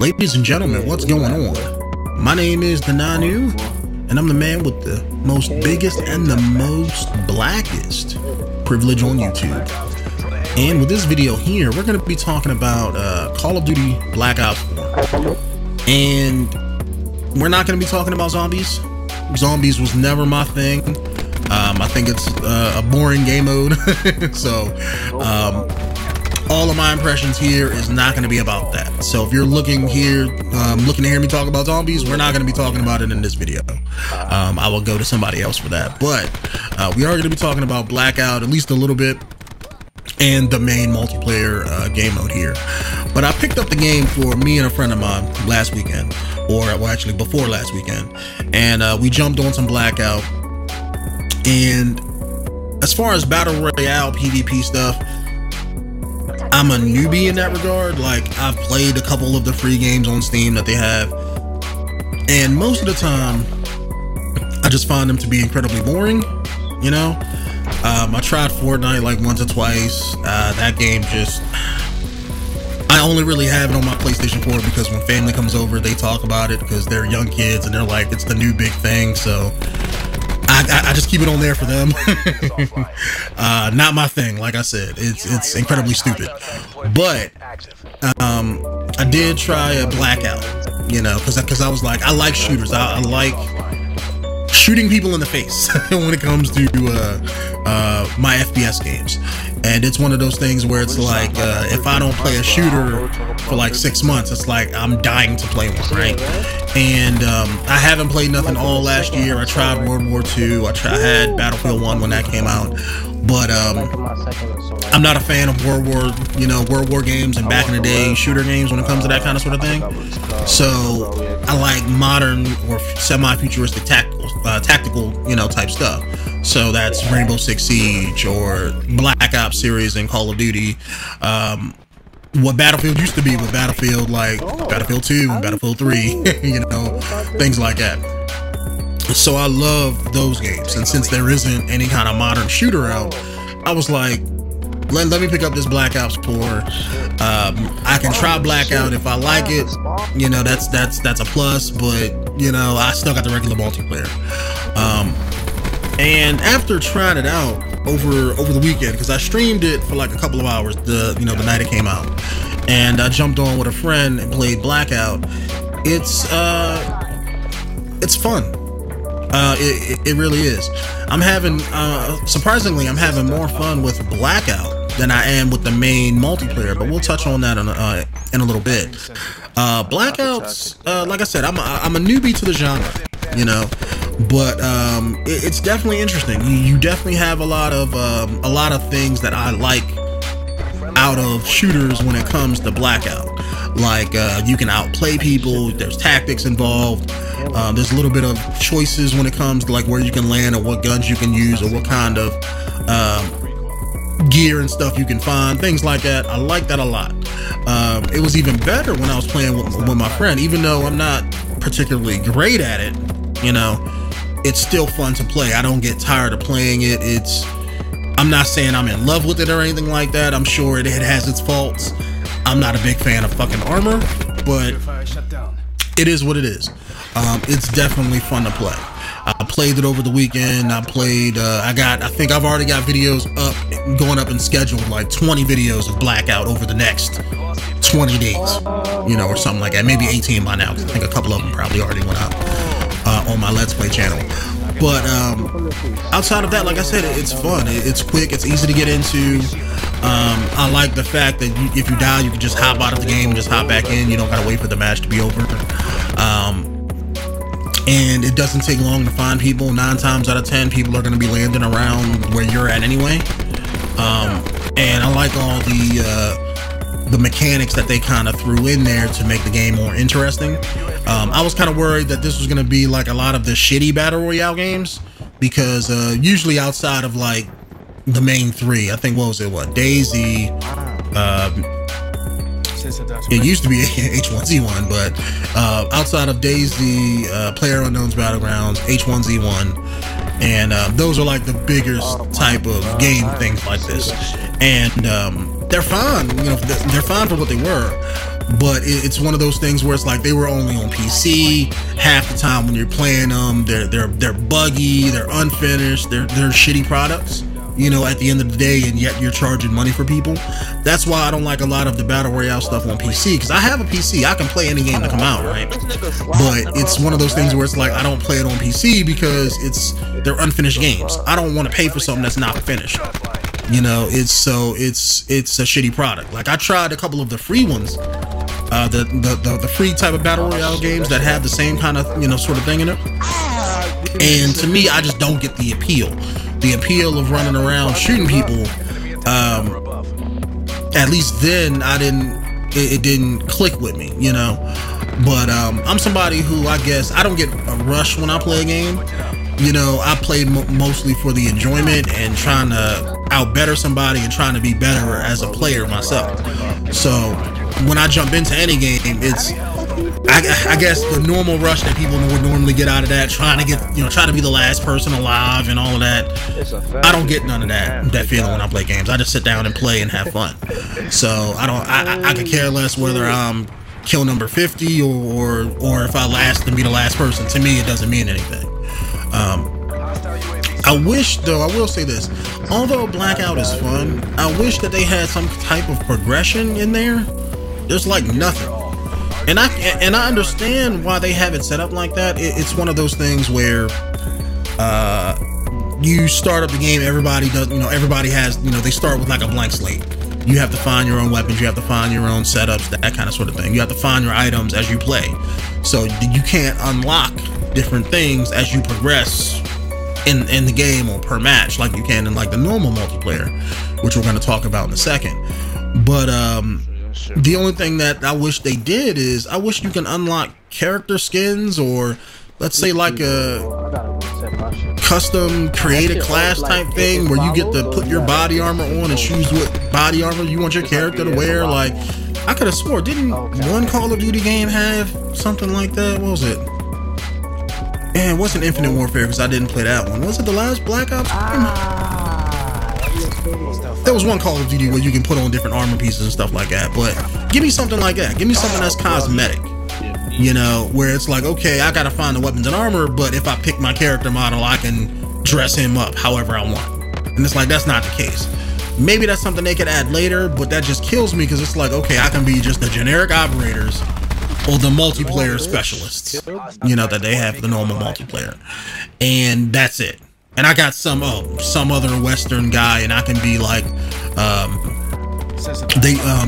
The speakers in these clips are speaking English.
Ladies and gentlemen, what's going on? My name is the Nanu, and I'm the man with the most biggest and the most blackest privilege on YouTube. And with this video here, we're going to be talking about Call of Duty Black Ops 4. And we're not going to be talking about zombies. Zombies was never my thing. I think it's a boring game mode. So all of my impressions here is not going to be about that. So if you're looking to hear me talk about zombies, we're not going to be talking about it in this video. I will go to somebody else for that. But we are going to be talking about Blackout at least a little bit, and the main multiplayer game mode here. But I picked up the game for me and a friend of mine last weekend, or well, actually before last weekend, and we jumped on some Blackout. And as far as Battle Royale PvP stuff, I'm a newbie in that regard. Like, I've played a couple of the free games on Steam that they have, and most of the time I just find them to be incredibly boring, you know. I tried Fortnite like once or twice. That game just, I only really have it on my PlayStation 4 because when family comes over, they talk about it because they're young kids and they're like, it's the new big thing. So I just keep it on there for them. Not my thing. Like I said, it's incredibly stupid. But I did try a Blackout, you know, because I was like, I like shooters. I like shooting people in the face when it comes to my FPS games. And it's one of those things where it's like, if I don't play a shooter for like 6 months, it's like I'm dying to play one, right? And I haven't played nothing all last year. I tried World War II. I had Battlefield 1 when that came out. But I'm not a fan of World War games and back in the day shooter games when it comes to that kind of sort of thing. So I like modern or semi-futuristic tactical, type stuff. So that's Rainbow Six Siege or Black Ops series and Call of Duty. What Battlefield used to be with Battlefield, like Battlefield 2 and Battlefield 3, things like that. So I love those games. And since there isn't any kind of modern shooter out, I was like, let me pick up this Black Ops 4. I can try Blackout if I like it. That's a plus, but I still got the regular multiplayer. And after trying it out over the weekend, because I streamed it for like a couple of hours, the night it came out, and I jumped on with a friend and played Blackout. It's fun. It really is. I'm having surprisingly, I'm having more fun with Blackout than I am with the main multiplayer, but we'll touch on that in a little bit. Blackouts, like I said, I'm a newbie to the genre, but it's definitely interesting. You definitely have a lot of things that I like out of shooters when it comes to Blackout. Like you can outplay people. There's tactics involved. There's a little bit of choices when it comes to like where you can land or what guns you can use or what kind of gear and stuff you can find, things like that. I like that a lot. It was even better when I was playing with my friend. Even though I'm not particularly great at it, it's still fun to play. I don't get tired of playing it. I'm not saying I'm in love with it or anything like that. I'm sure it has its faults. I'm not a big fan of fucking armor, but it is what it is. It's definitely fun to play. I played it over the weekend. I think I've already got videos going up and scheduled, like 20 videos of Blackout over the next 20 days, or something like that. Maybe 18 by now, because I think a couple of them probably already went up on my Let's Play channel. But outside of that, like I said, it's fun. It's quick. It's easy to get into. I like the fact that if you die, you can just hop out of the game and just hop back in. You don't gotta wait for the match to be over. And it doesn't take long to find people. 9 times out of 10, people are going to be landing around where you're at anyway. And I like all the mechanics that they kind of threw in there to make the game more interesting. I was kind of worried that this was going to be like a lot of the shitty Battle Royale games, because usually outside of like the main 3, I think, DayZ, it used to be H1Z1, but outside of DayZ, PlayerUnknown's Battlegrounds, H1Z1, and those are like the biggest type of game things like this. And they're fine, they're fine for what they were, but it's one of those things where it's like they were only on PC. Half the time when you're playing them, they're buggy, they're unfinished, they're shitty products, you know, at the end of the day, and yet you're charging money for people. That's why I don't like a lot of the battle royale stuff on PC, because I have a PC, I can play any game to come out, right? But it's one of those things where it's like I don't play it on PC because they're unfinished games. I don't want to pay for something that's not finished. You know, it's a shitty product. Like, I tried a couple of the free ones, the free type of battle royale games that have the same kind of, you know, sort of thing in it. And to me, I just don't get the appeal. The appeal of running around shooting people. At least then it didn't click with me, you know. But I'm somebody who, I guess, I don't get a rush when I play a game. You know, I play mostly for the enjoyment and trying to outbetter somebody and trying to be better as a player myself. So when I jump into any game, it's I guess the normal rush that people would normally get out of that, trying to be the last person alive and all of that. I don't get none of that feeling when I play games. I just sit down and play and have fun. So I could care less whether I'm kill number 50 or if I last and be the last person. To me, it doesn't mean anything. I wish, though, I will say this, although Blackout is fun, I wish that they had some type of progression in there. There's like nothing. And I understand why they have it set up like that. It's one of those things where you start up the game, everybody does, you know, everybody has, you know, they start with like a blank slate. You have to find your own weapons, you have to find your own setups, that kind of sort of thing. You have to find your items as you play. So you can't unlock different things as you progress in the game or per match like you can in like the normal multiplayer, which we're going to talk about in a second. But the only thing that I wish they did is I wish you can unlock character skins, or let's say like a custom created class type thing where you get to put your body armor on and choose what body armor you want your character to wear. Like, I could have swore, didn't one Call of Duty game have something like that? What was it? And it wasn't Infinite Warfare because I didn't play that one. Was it the last Black Ops game? There was one Call of Duty where you can put on different armor pieces and stuff like that. But give me something like that. Give me something that's cosmetic. You know, where it's like, okay, I gotta find the weapons and armor, but if I pick my character model, I can dress him up however I want. And it's like, that's not the case. Maybe that's something they could add later, but that just kills me because it's like, okay, I can be just the generic operators or the multiplayer specialists, you know, that they have the normal multiplayer, and that's it. And I got some other Western guy, and I can be like,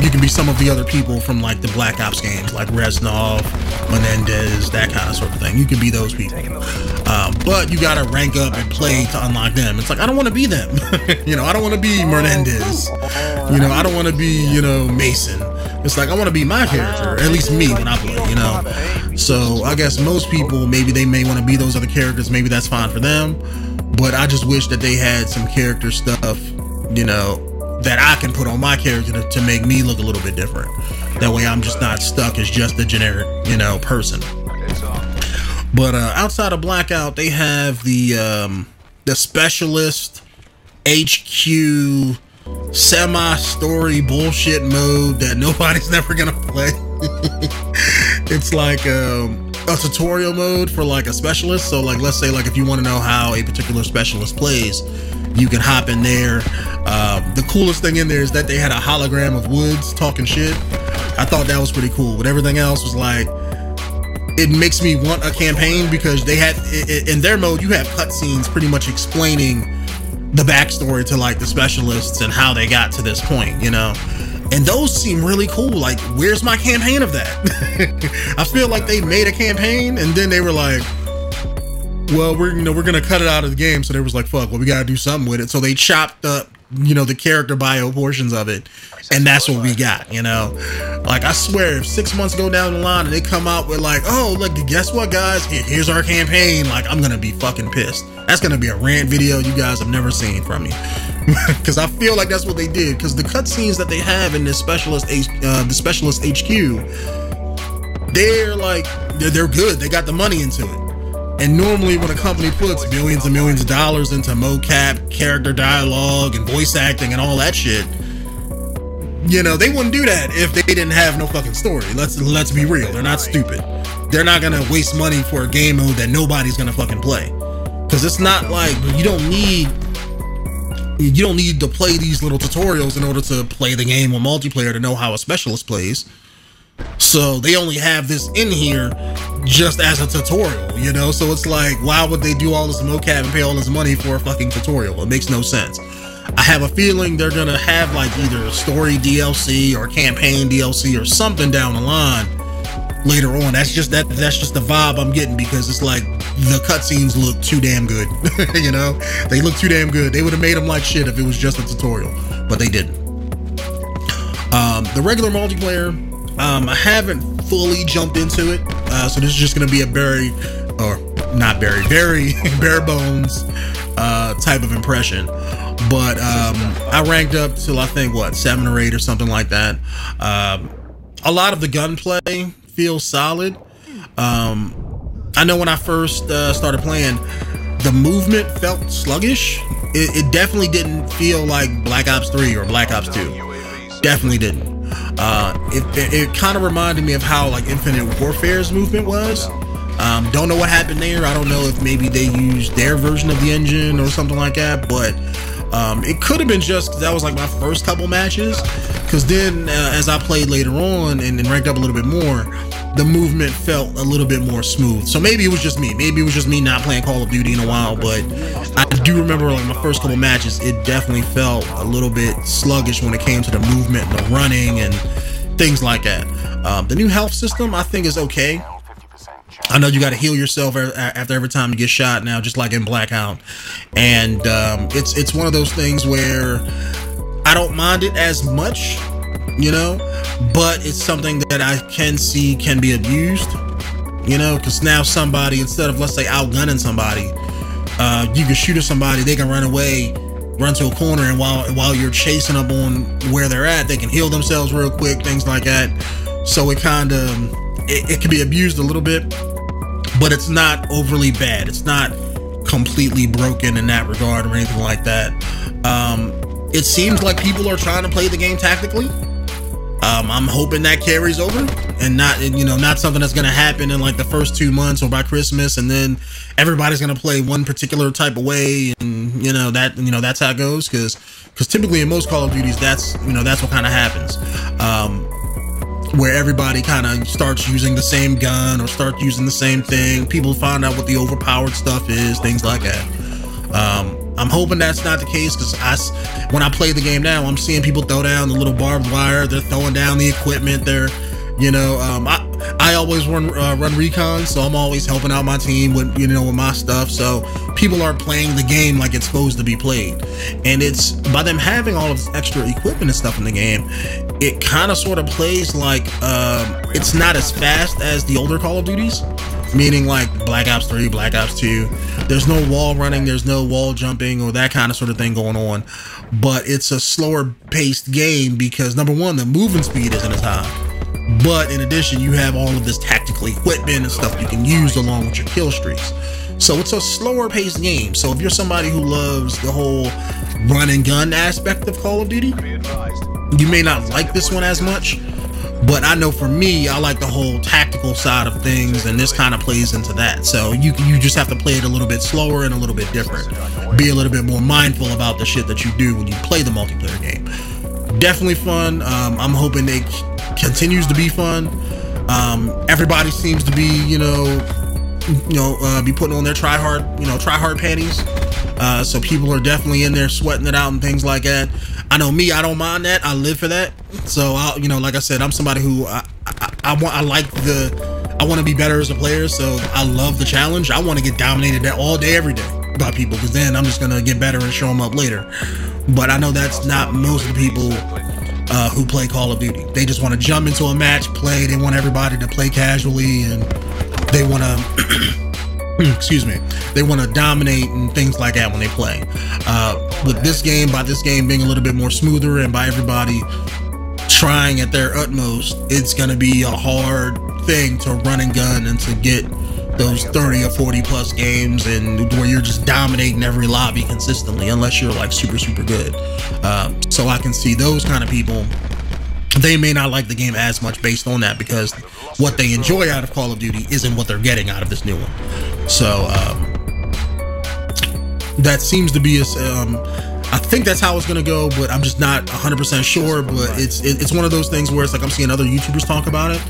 you can be some of the other people from like the Black Ops games, like Reznov, Menendez, that kind of sort of thing. You can be those people, but you gotta rank up and play to unlock them. It's like, I don't want to be them. You know, I don't want to be Menendez. You know, I don't want to be, you know, Mason. It's like, I want to be my character, at least me when I play, you know. So I guess most people, maybe they may want to be those other characters. Maybe that's fine for them. But I just wish that they had some character stuff, you know, that I can put on my character to make me look a little bit different. That way I'm just not stuck as just a generic, you know, person. But outside of Blackout, they have the Specialist HQ semi-story bullshit mode that nobody's never gonna play. It's like a tutorial mode for like a specialist. So like, let's say like if you want to know how a particular specialist plays, you can hop in there. The coolest thing in there is that they had a hologram of Woods talking shit. I thought that was pretty cool, but everything else was like, it makes me want a campaign because they had in their mode, you have cutscenes pretty much explaining the backstory to like the specialists and how they got to this point, you know. And those seem really cool. Like, where's my campaign of that? I feel like they made a campaign and then they were like, well, we're gonna cut it out of the game. So they was like, fuck, well, we gotta do something with it. So they chopped up, you know, the character bio portions of it, and that's what we got, you know. Like, I swear, if 6 months go down the line and they come out with like, oh, look, guess what, guys, here's our campaign, like, I'm gonna be fucking pissed. That's gonna be a rant video you guys have never seen from me. Because I feel like that's what they did. Because the cutscenes that they have in this the Specialist HQ, they're like, they're good. They got the money into it. And normally when a company puts billions and millions of dollars into mocap, character dialogue, and voice acting and all that shit, You know, they wouldn't do that if they didn't have no fucking story. Let's be real. They're not stupid. They're not gonna waste money for a game mode that nobody's gonna fucking play. Because it's not like you don't need to play these little tutorials in order to play the game on multiplayer to know how a specialist plays. So they only have this in here just as a tutorial, you know? So it's like, why would they do all this mocap and pay all this money for a fucking tutorial? It makes no sense. I have a feeling they're gonna have like either story DLC or campaign DLC or something down the line later on. That's just the vibe I'm getting, because it's like the cutscenes look too damn good. You know, they look too damn good. They would have made them like shit if it was just a tutorial, but they didn't. The regular multiplayer, I haven't fully jumped into it, so this is just gonna be a very bare bones type of impression. But I ranked up till I think 7 or 8 or something like that. A lot of the gunplay feels solid. I know when I first started playing, the movement felt sluggish. It definitely didn't feel like Black Ops 3 or Black Ops 2. Definitely didn't. It kind of reminded me of how like Infinite Warfare's movement was. Don't know what happened there. I don't know if maybe they used their version of the engine or something like that, but it could have been just because that was like my first couple matches. Because then as I played later on and ranked up a little bit more, the movement felt a little bit more smooth. So maybe it was just me. Maybe it was just me not playing Call of Duty in a while, but I do remember like my first couple matches, it definitely felt a little bit sluggish when it came to the movement and the running and things like that. The new health system I think is okay. I know you got to heal yourself after every time you get shot now, just like in Blackout. And it's one of those things where I don't mind it as much, you know, but it's something that I can see can be abused, you know, because now somebody, instead of, let's say, outgunning somebody, you can shoot at somebody, they can run away, run to a corner, and while you're chasing up on where they're at, they can heal themselves real quick, things like that. So it kind of, it can be abused a little bit, but it's not overly bad. It's not completely broken in that regard or anything like that. It seems like people are trying to play the game tactically. I'm hoping that carries over and not something that's going to happen in like the first 2 months or by Christmas, and then everybody's going to play one particular type of way, and that's how it goes. Because typically in most Call of Duties, that's what kind of happens. Where everybody kind of starts using the same gun or start using the same thing. People find out what the overpowered stuff is, things like that. I'm hoping that's not the case, because when I play the game now, I'm seeing people throw down the little barbed wire. They're throwing down the equipment. I always run recon, so I'm always helping out my team with my stuff. So people are playing the game like it's supposed to be played, and it's by them having all of this extra equipment and stuff in the game, it kind of sort of plays like it's not as fast as the older Call of Duties. Meaning like Black Ops 3, Black Ops 2. There's no wall running, there's no wall jumping or that kind of sort of thing going on. But it's a slower paced game because, number one, the movement speed isn't as high. But in addition, you have all of this tactical equipment and stuff you can use along with your kill streaks. So it's a slower paced game. So if you're somebody who loves the whole run and gun aspect of Call of Duty, you may not like this one as much. But I know for me, I like the whole tactical side of things, and this kind of plays into that. So you just have to play it a little bit slower and a little bit different. Be a little bit more mindful about the shit that you do when you play the multiplayer game. Definitely fun. I'm hoping it continues to be fun. Everybody seems to be, be putting on their try hard panties. So people are definitely in there sweating it out and things like that. I know me, I don't mind that. I live for that. So like I said, I'm somebody who I want to be better as a player. So I love the challenge. I want to get dominated all day, every day by people, because then I'm just gonna get better and show them up later. But I know that's not most of the people who play Call of Duty. They just want to jump into a match, play. They want everybody to play casually, and they want to they want to dominate and things like that when they play. With this game, by this game being a little bit more smoother and by everybody trying at their utmost, it's going to be a hard thing to run and gun and to get those 30 or 40 plus games and where you're just dominating every lobby consistently, unless you're like super good. So I can see those kind of people they may not like the game as much based on that, because what they enjoy out of Call of Duty isn't what they're getting out of this new one. So that seems to be I think that's how it's gonna go, but I'm just not 100% sure. But it's one of those things where it's like I'm seeing other YouTubers talk about it,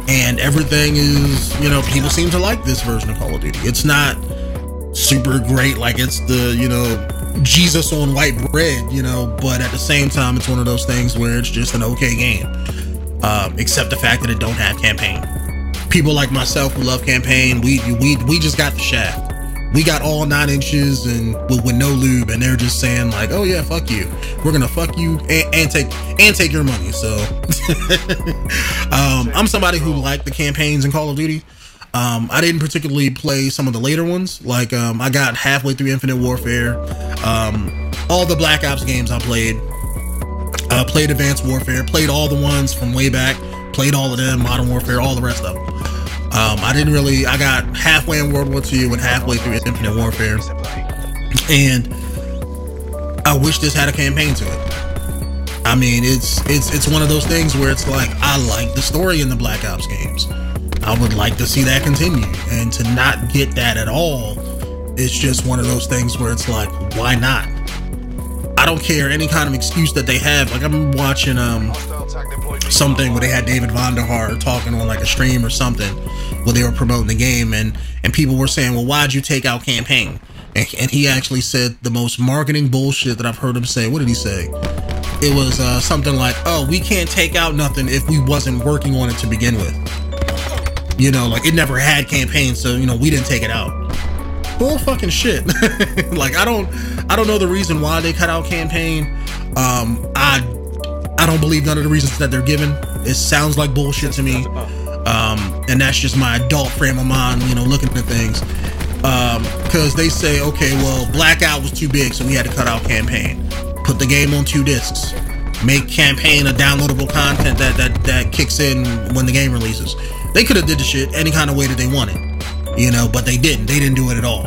and everything is, you know, people seem to like this version of Call of Duty. It's not super great like it's the, you know, Jesus on white bread, you know, but at the same time, it's one of those things where it's just an okay game, except the fact that it don't have campaign. People like myself who love campaign, we just got the shaft. We got all 9 inches and with no lube, and they're just saying like, oh yeah, fuck you, we're gonna fuck you and take your money. So I'm somebody who liked the campaigns in Call of Duty. I didn't particularly play some of the later ones. Like I got halfway through Infinite Warfare. All the Black Ops games I played. Played Advanced Warfare. Played all the ones from way back. Played all of them. Modern Warfare. All the rest of them. I got halfway in World War II and halfway through Infinite Warfare. And I wish this had a campaign to it. I mean, it's one of those things where it's like, I like the story in the Black Ops games. I would like to see that continue, and to not get that at all, it's just one of those things where it's like, why not? I don't care any kind of excuse that they have. Like, I'm watching something where they had David Vonderhaar talking on like a stream or something where they were promoting the game, and people were saying, well, why'd you take out campaign? And he actually said the most marketing bullshit that I've heard him say. What did he say? It was something like, oh, we can't take out nothing if we wasn't working on it to begin with. You know, like, it never had campaign, so, you know, we didn't take it out. Bull fucking shit. Like, I don't know the reason why they cut out campaign. I don't believe none of the reasons that they're given. It sounds like bullshit to me. And that's just my adult frame of mind, you know, looking at things. Because they say, okay, well, Blackout was too big, so we had to cut out campaign. Put the game on 2 discs. Make campaign a downloadable content that kicks in when the game releases. They could have did the shit any kind of way that they wanted, you know, but they didn't. They didn't do it at all.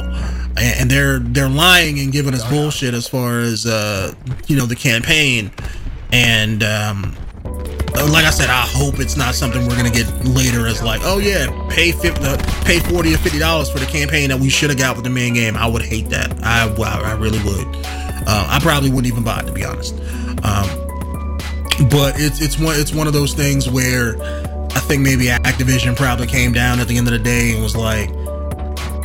And they're lying and giving us bullshit as far as you know, the campaign. And like I said, I hope it's not something we're gonna get later as like, oh yeah, pay $40 or $50 for the campaign that we should have got with the main game. I would hate that. I really would. I probably wouldn't even buy it, to be honest. But it's one of those things where I think maybe Activision probably came down at the end of the day and was like,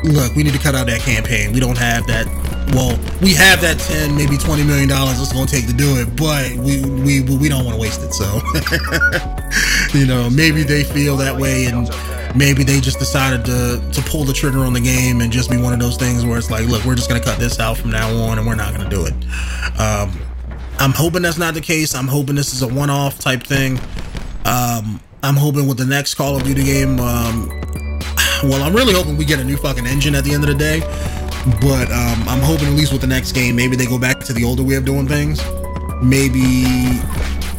look, we need to cut out that campaign. We don't have that. Well, we have that 10, maybe $20 million it's going to take to do it, but we don't want to waste it. So, you know, maybe they feel that way, and maybe they just decided to pull the trigger on the game and just be one of those things where it's like, look, we're just going to cut this out from now on, and we're not going to do it. I'm hoping that's not the case. I'm hoping this is a one-off type thing. I'm hoping with the next Call of Duty game, well, I'm really hoping we get a new fucking engine at the end of the day, but I'm hoping at least with the next game, maybe they go back to the older way of doing things. Maybe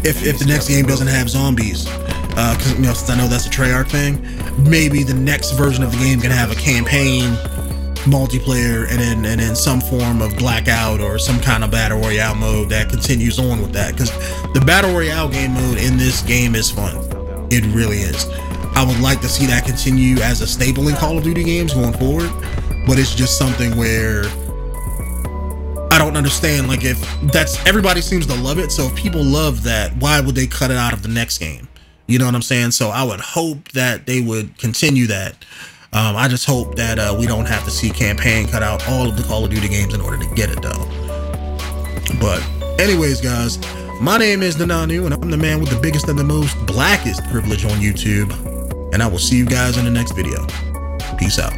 if the next game doesn't have zombies, because, you know, since I know that's a Treyarch thing, maybe the next version of the game can have a campaign, multiplayer, and then some form of Blackout or some kind of Battle Royale mode that continues on with that, because the Battle Royale game mode in this game is fun. It really is. I would like to see that continue as a staple in Call of Duty games going forward, but it's just something where I don't understand. Like, if that's, everybody seems to love it, so if people love that, why would they cut it out of the next game? You know what I'm saying? So I would hope that they would continue that. I just hope that we don't have to see campaign cut out all of the Call of Duty games in order to get it, though. But anyways, guys, my name is Nananu, and I'm the man with the biggest and the most blackest privilege on YouTube. And I will see you guys in the next video. Peace out.